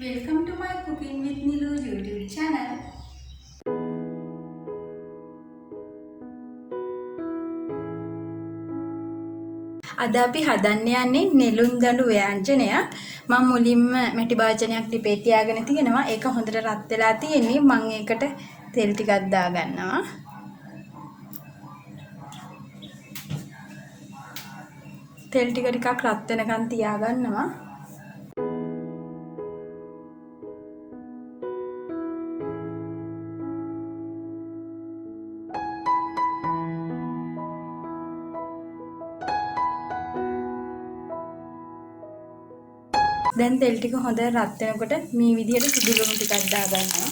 Welcome to my Cooking with Nilu YouTube channel. අද අපි හදන්න යන්නේ නෙළුම් දඬු ව්‍යංජනයක්. මම මුලින්ම මැටි භාජනයක් ලිපේ තියාගෙන තියෙනවා. ඒක හොඳට රත් වෙලා තියෙන්නේ. මම ඒකට තෙල් ටිකක් දාගන්නවා. තෙල් ටිකක් රත් වෙනකන් තියාගන්නවා. දැන් තෙල් ටික හොඳට රත් වෙනකොට මේ විදිහට සුදු ලුණු ටිකක් දාගන්නවා.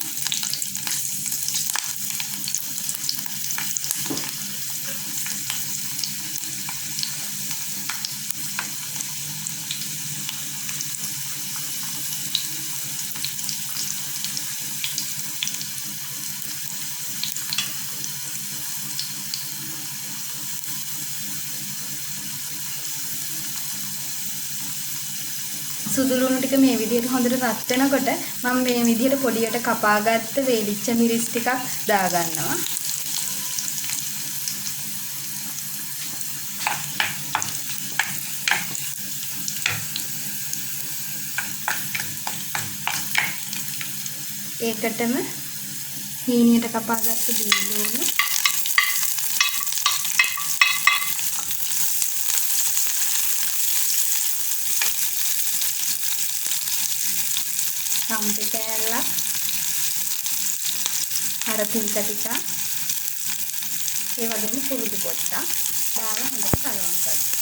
සුදු ලුණු ටික මේ විදිහට හොඳට රත් වෙනකොට මම මේ විදිහට පොඩියට කපාගත්ත වේලිච්ච මිරිස් ටිකක් දාගන්නවා. ඒකටම හීනියට කපාගත්ත බීලුණු සම්පත කෑල්ලක් අර පිළික ටික ඒ වගේම කුරුදු පොට්ටක් දාලා හොඳට කලවම් කරනවා.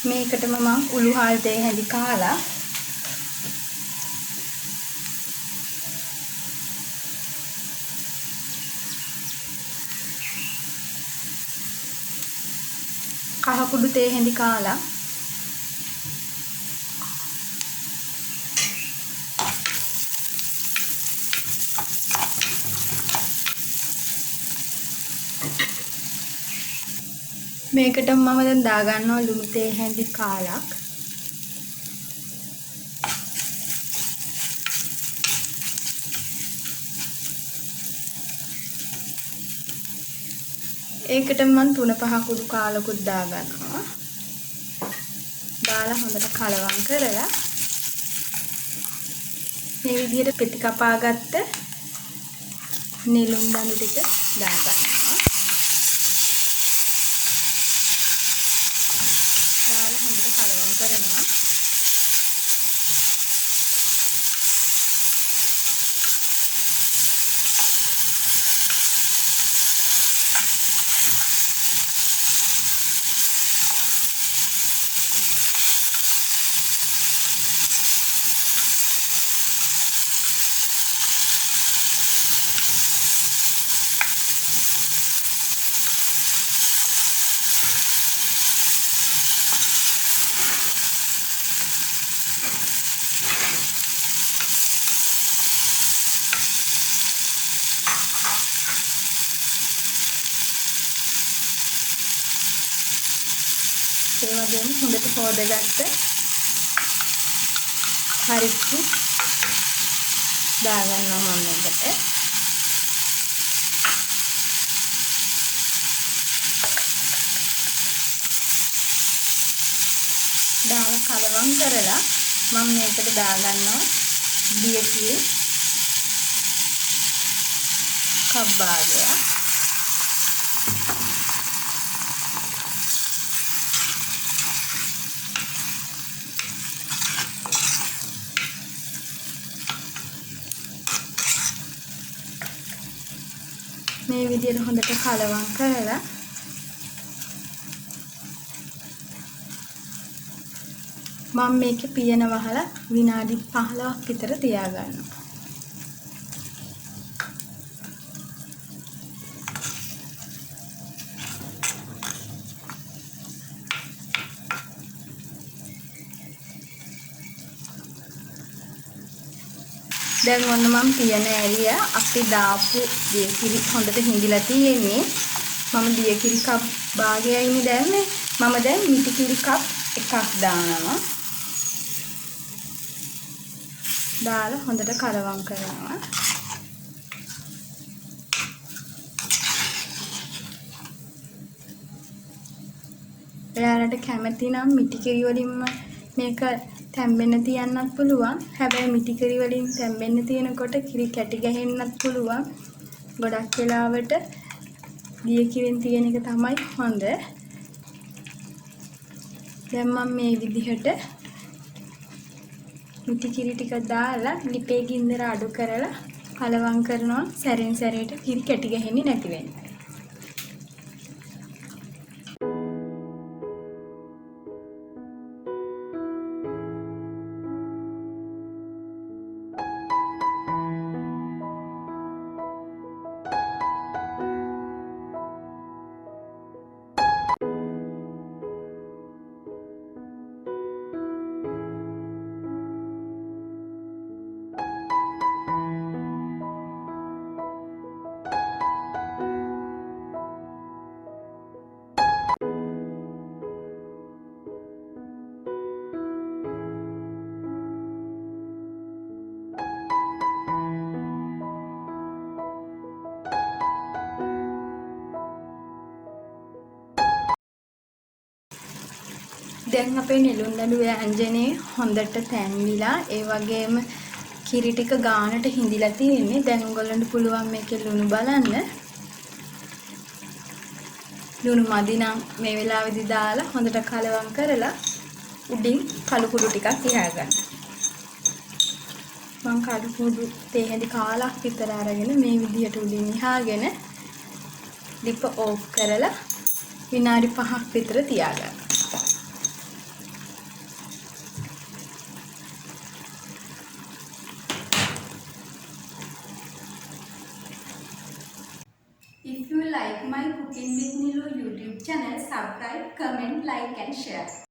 මේකටම මම උළු හාල් තේ හැඳි කාලා කහ කුඩු තේ හැඳි කාලා මේකට මම දැන් දාගන්නවා ලුණු තේ හැඳි කාලක්. ඒකට මම 3-5 කුඩු කාලකුත් දාගන්නවා. දාලා හොඳට කලවම් කරලා මේ විදිහට පෙති කපාගත්ත නෙළුම් දඬු ටික දාගන්නවා. දාලා හොඳට කලවම් කරනවා. ඒ වගේම හොඳට හොදගත්ත හරිච්චි දාගන්නවා මම මේකට. දාලා කලවම් කරලා මම මේකට දාගන්නවා දියකියේ කප් භාගයක්. මේ විදිහට හොඳට කලවම් කරලා මම මේකේ පියන වහලා විනාඩි 15ක් විතර තියාගන්නවා. දැන් ඔන්න මම පියන ඇරියා අපි දාපු දියකිරි හොඳට හිඳිලා තියෙන්නේ. මම දියකිරි කප් භාගයයිනේ දැම්මේ. මම දැන් මිටි කිරි කප් එකක් දානවා. දාලා හොඳට කලවම් කරනවා. ඔයාලට කැමති නම් මිටි කිරි වලින්ම මේක තැම්බෙන්න තියන්නත් පුළුවන්. හැබැයි මිටි කිරි වලින් තැම්බෙන්න තියෙනකොට කිරි කැටි ගහන්නත් පුළුවන්. ගොඩක් වෙලාවට දිය කිරින් තියෙන එක තමයි හොඳ. දැන් මම මේ විදිහට මිටි කිරි ටික දාලා ලිපේ ගින්දර අඩු කරලා කලවම් කරනවා. සැරෙන් සැරේට කිරි කැටි ගහන්නේ නැති වෙන්න. දැන් අපේ නෙළුම්දඬු ව්‍යංජනේ හොඳට තැම්බිලා ඒ වගේම කිරි ටික ගානට හිඳිලා තියෙන්නේ. දැන් උගලන්ට පුළුවන් මේකේ ලුණු බලන්න. ලුණු මදි නම් මේ වෙලාවේදී දාලා හොඳට කලවම් කරලා උඩින් කළු කුඩු ටිකක් තියාගන්න. මම කළු කුඩු තේ හැඳි කාලක් විතර අරගෙන මේ විදිහට උඩින් ඉහාගෙන ලිප ඕෆ් කරලා විනාඩි 5ක් විතර තියාගන්න. If you like my Cooking with Nilu YouTube channel, subscribe, comment, like and share.